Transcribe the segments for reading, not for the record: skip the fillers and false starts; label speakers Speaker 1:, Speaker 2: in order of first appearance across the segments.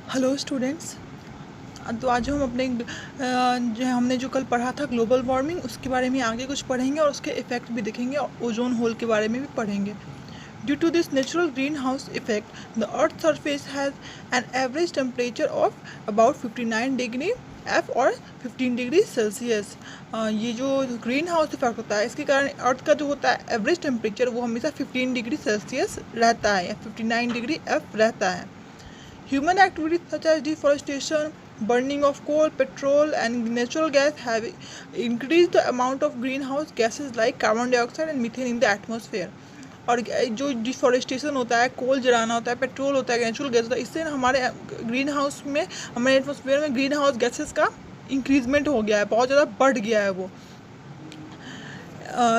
Speaker 1: Hello students. तो आज हम अपने जो हमने जो कल पढ़ा था ग्लोबल वार्मिंग, उसके बारे में आगे कुछ पढ़ेंगे और उसके इफ़ेक्ट भी देखेंगे और ओजोन होल के बारे में भी पढ़ेंगे। Due to this natural greenhouse effect the earth surface has an average temperature of about 59 degree F और 15 डिग्री सेल्सियस। ये जो ग्रीन हाउस इफेक्ट होता है, इसके कारण अर्थ का जो होता है एवरेज टेम्परेचर वो हमेशा 15 डिग्री सेल्सियस रहता है या 59 डिग्री एफ रहता है। Human activities such as deforestation, burning of coal, petrol, and natural gas have increased the amount of greenhouse gases like carbon dioxide and methane in the atmosphere. और जो deforestation होता है, कोल जलाना होता है, पेट्रोल होता है, नेचुरल गैस होता है, इससे हमारे ग्रीन हाउस में, हमारे एटमोसफेयर में ग्रीन हाउस गैसेस का इंक्रीजमेंट हो गया है, बहुत ज़्यादा बढ़ गया है वो।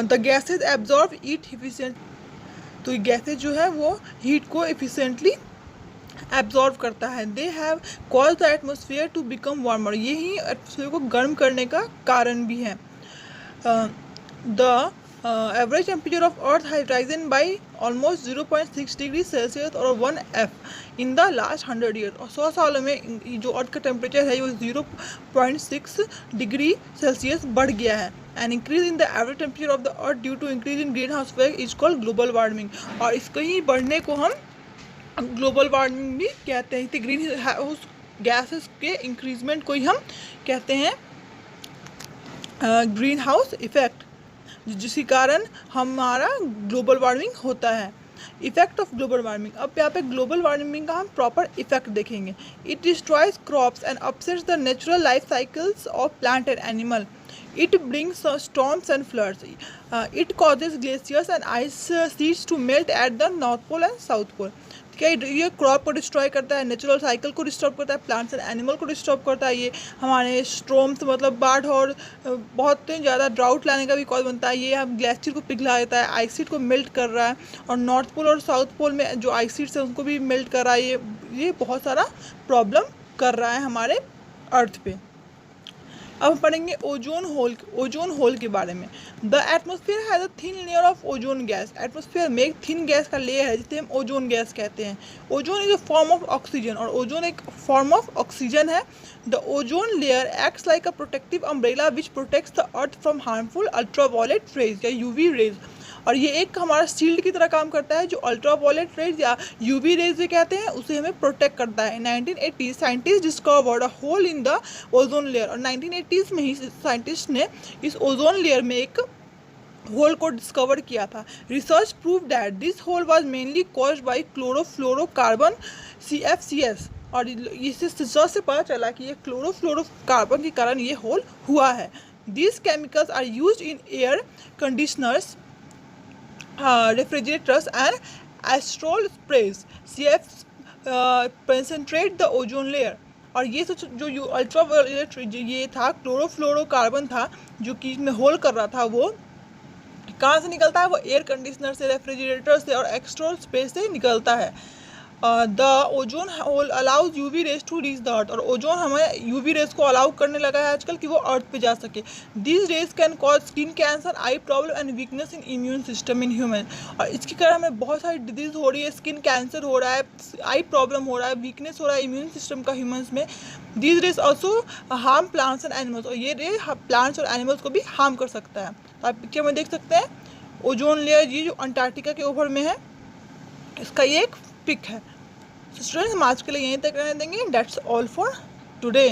Speaker 1: The gases absorb heat efficient, तो गैसेज जो है वो हीट को इफिशिएंटली एब्जॉर्व करता है। They have cause the atmosphere to become warmer, यही एटमोसफियर को गर्म करने का कारण भी है। The average temperature of earth has risen by almost 0.6 degree Celsius और 1 F in the last 100 year. और 100 सालों में जो अर्थ का टेम्परेचर है वो 0.6 डिग्री सेल्सियस बढ़ गया है। An increase in the average temperature of the earth due to increase in greenhouse effect is called global warming, और इसको ही बढ़ने को हम ग्लोबल वार्मिंग भी कहते हैं। तो ग्रीन हाउस गैसेस के इंक्रीजमेंट को ही हम कहते हैं ग्रीन हाउस इफेक्ट, जिसके कारण हमारा ग्लोबल वार्मिंग होता है। इफेक्ट ऑफ ग्लोबल वार्मिंग, अब यहाँ पे ग्लोबल वार्मिंग का हम प्रॉपर इफेक्ट देखेंगे। It destroys crops and upsets the natural life cycles of plant and animal. It brings storms and floods. It causes glaciers and ice sheets to melt at the North Pole and South Pole. क्या ये crop को destroy करता है, natural cycle को disturb करता है, plants and animal को disturb करता है। ये हमारे स्ट्रॉम्स मतलब बाढ़ और बहुत ज़्यादा ड्राउट लाने का भी कॉज बनता है। ये हम ग्लेशियर को पिघला देता है, आइस शीट को मेल्ट कर रहा है, और नॉर्थ पोल और साउथ पोल में जो आइस शीट्स हैं उनको भी मेल्ट कर रहा है। ये बहुत सारा प्रॉब्लम कर रहा है हमारे अर्थ पे। अब हम पढ़ेंगे ओजोन होल के बारे में। The atmosphere has a thin layer of ozone gas, atmosphere में एक थिन गैस का लेयर है जिसे हम ओजोन गैस कहते हैं। Ozone is a form of oxygen, और ओजोन एक फॉर्म ऑफ ऑक्सीजन है। The ozone layer acts like a protective umbrella which protects the earth from harmful ultraviolet rays या यूवी रेज, और ये एक हमारा शील्ड की तरह काम करता है। जो अल्ट्रावायलेट रेज या यूवी रेज जो कहते हैं उसे हमें प्रोटेक्ट करता है। 1980 scientists discovered a hole in the ozone layer, और 1980s में ही साइंटिस्ट ने इस ओजोन लेयर में एक होल को डिस्कवर किया था। Research prove that this hole was mainly caused by chlorofluorocarbon CFCs, और इससे रिसर्च से पता चला कि ये क्लोरोफ्लोरोकार्बन के कारण ये होल हुआ है। These chemicals are used in air conditioners, refrigerators and aerosol sprays. CF penetrate the ozone layer, और ये जो अल्ट्रावायलेट ये था क्लोरोफ्लोरोकार्बन था जो कि इसमें होल कर रहा था, वो कहाँ से निकलता है? वो एयर कंडीशनर से, रेफ्रिजरेटर से और एक्सट्रोल स्पेस से निकलता है। The ozone hole allows UV rays to reach the earth, और ओजोन हमें यूवी रेज को अलाउ करने लगा है आजकल कि वो अर्थ पे जा सके। This raise can cause skin cancer, I problem and weakness in immune system in human, और इसके कारण हमें बहुत सारी डिजीज हो रही है। स्किन कैंसर हो रहा है, आई प्रॉब्लम हो रहा है, वीकनेस हो रहा है इम्यून सिस्टम का ह्यूमन्स में। This rays also harm plants and animals, और ये रे प्लांट्स और एनिमल्स को भी हार्म कर सकता है। तो आप पिक्चर में देख सकते हैं ओजोन लेयर, ये जो अंटार्कटिका के ऊपर में है, इसका ये एक पिक है। स्टूडेंट्स हम आज के लिए यहीं तक रहने देंगे। That's all for today.